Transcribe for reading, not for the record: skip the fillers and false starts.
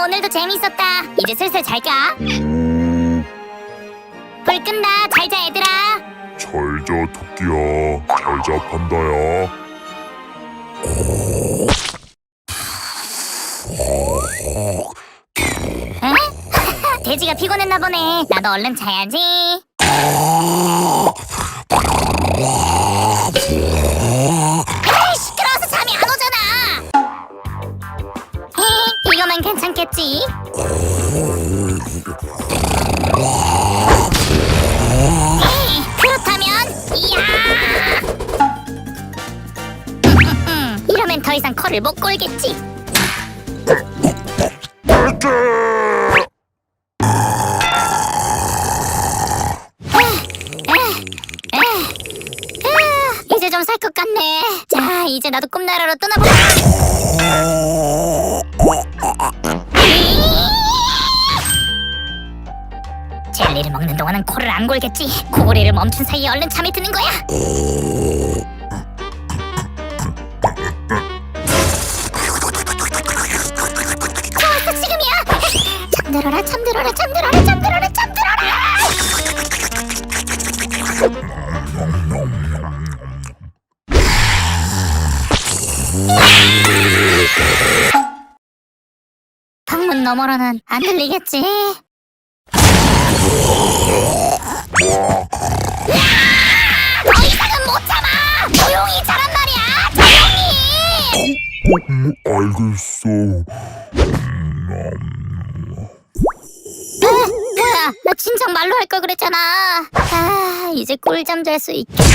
오늘도 재밌었다. 이제 슬슬 잘까? 불 끈다. 잘자 얘들아. 잘자 토끼야. 잘자 판다야. 응? 돼지가 피곤했나 보네. 나도 얼른 자야지. 에이, 시끄러워서 잠이 안 오잖아. 이거만 괜찮겠지? 그렇다면 이야. 이러면 더 이상 코를 못 골겠지. 이제 좀 살 것 같네. 자, 이제 나도 꿈나라로 떠나보자. 젤리를 먹는 동안은 코를 안 골겠지. 코골이를 멈춘 사이에 얼른 잠이 드는 거야. 좋았어, 지금이야. 잠들어라, 잠들어라, 잠들어라, 잠들어라, 잠들어라. 방문 너머로는 안 들리겠지? 더 이상은 못 참아! 조용히 자란 말이야! 조용히! 알겠어. 뭐야, 나 진작 말로 할 걸 그랬잖아. 아, 이제 꿀잠 잘 수 있겠어.